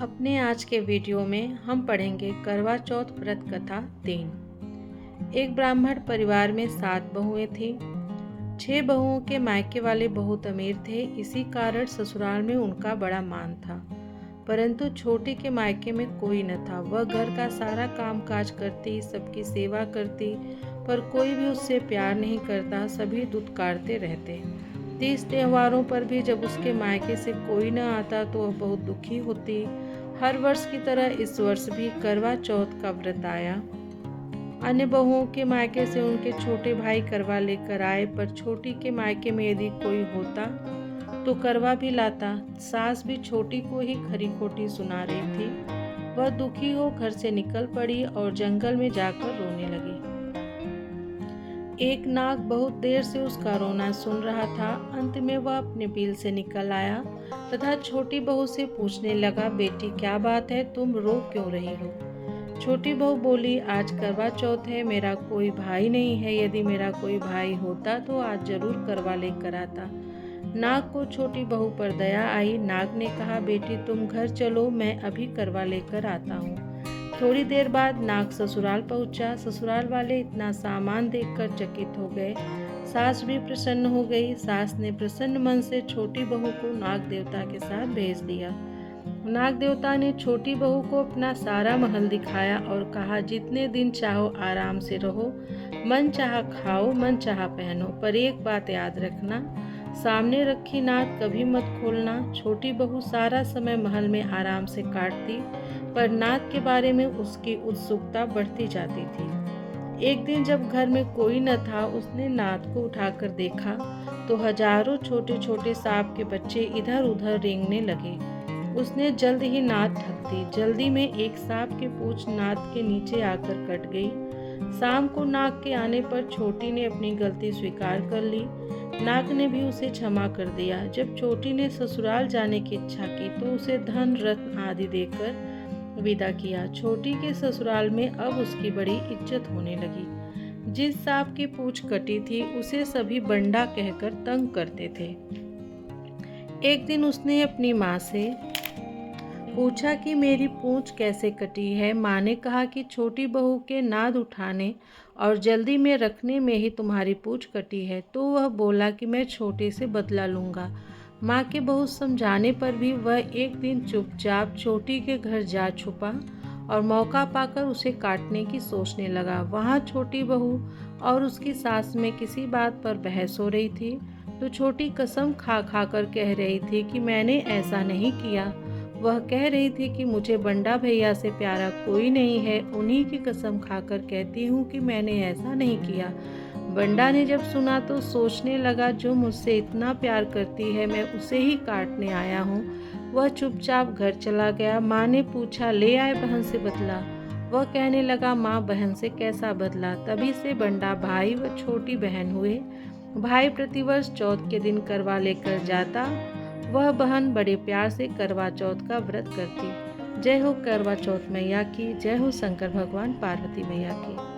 अपने आज के वीडियो में हम पढ़ेंगे करवा चौथ व्रत कथा 3। एक ब्राह्मण परिवार में 7 बहुएं थीं। 6 बहुओं के मायके वाले बहुत अमीर थे, इसी कारण ससुराल में उनका बड़ा मान था। परंतु छोटी के मायके में कोई न था। वह घर का सारा काम काज करती, सबकी सेवा करती, पर कोई भी उससे प्यार नहीं करता। सभी दुत्कारते रहते। 30 त्योहारों पर भी जब उसके मायके से कोई न आता तो वह बहुत दुखी होती। हर वर्ष की तरह इस वर्ष भी करवा चौथ का व्रत आया। अन्य बहुओं के मायके से उनके छोटे भाई करवा लेकर आए, पर छोटी के मायके में यदि कोई होता तो करवा भी लाता। सास भी छोटी को ही खरी खोटी सुना रही थी। वह दुखी हो घर से निकल पड़ी और जंगल में जाकर रोने लगी। एक नाग बहुत देर से उसका रोना सुन रहा था। अंत में वह अपने बिल से निकल आया तथा छोटी बहू से पूछने लगा, बेटी क्या बात है, तुम रो क्यों रही हो? छोटी बहू बोली, आज करवा चौथ है, मेरा कोई भाई नहीं है। यदि मेरा कोई भाई होता तो आज जरूर करवा लेकर आता। नाग को छोटी बहू पर दया आई। नाग ने कहा, बेटी तुम घर चलो, मैं अभी करवा लेकर आता हूँ। थोड़ी देर बाद नाग ससुराल पहुंचा। ससुराल वाले इतना सामान देखकर चकित हो गए। सास भी प्रसन्न हो गई। सास ने प्रसन्न मन से छोटी बहू को नाग देवता के साथ भेज दिया। नाग देवता ने छोटी बहू को अपना सारा महल दिखाया और कहा, जितने दिन चाहो आराम से रहो, मन चाहा खाओ, मन चाहा पहनो, पर एक बात याद रखना, सामने रखी नाद कभी मत खोलना। छोटी बहू सारा समय महल में आराम से काटती, पर नाद के बारे में उसकी उत्सुकता बढ़ती जाती थी। एक दिन जब घर में कोई न था, उसने नाद को उठाकर देखा तो हजारों छोटे छोटे सांप के बच्चे इधर उधर रेंगने लगे। उसने जल्द ही नाद ढक दी। जल्दी में एक सांप की पूंछ नाद के नीचे आकर कट गई। शाम को नाग के आने पर छोटी ने अपनी गलती स्वीकार कर ली। नाग ने भी उसे क्षमा कर दिया। जब छोटी ने ससुराल जाने की इच्छा की तो उसे धन रत्न आदि देकर विदा किया। छोटी के ससुराल में अब उसकी बड़ी इज्जत होने लगी। जिस सांप की पूंछ कटी थी उसे सभी बंडा कहकर तंग करते थे। एक दिन उसने अपनी माँ से पूछा कि मेरी पूंछ कैसे कटी है। माँ ने कहा कि छोटी बहू के नाद उठाने और जल्दी में रखने में ही तुम्हारी पूंछ कटी है। तो वह बोला कि मैं छोटे से बदला लूँगा। माँ के बहुत समझाने पर भी वह एक दिन चुपचाप छोटी के घर जा छुपा और मौका पाकर उसे काटने की सोचने लगा। वहाँ छोटी बहू और उसकी सास में किसी बात पर बहस हो रही थी, तो छोटी कसम खा खा कर कह रही थी कि मैंने ऐसा नहीं किया। वह कह रही थी कि मुझे बंडा भैया से प्यारा कोई नहीं है, उन्हीं की कसम खाकर कहती हूँ कि मैंने ऐसा नहीं किया। बंडा ने जब सुना तो सोचने लगा, जो मुझसे इतना प्यार करती है मैं उसे ही काटने आया हूँ। वह चुपचाप घर चला गया। माँ ने पूछा, ले आए बहन से बदला? वह कहने लगा, माँ बहन से कैसा बदला? तभी से बंडा भाई व छोटी बहन हुए। भाई प्रतिवर्ष चौथ के दिन करवा लेकर जाता, वह बहन बड़े प्यार से करवा चौथ का व्रत करती। जय हो करवा चौथ मैया की, जय हो शंकर भगवान पार्वती मैया की।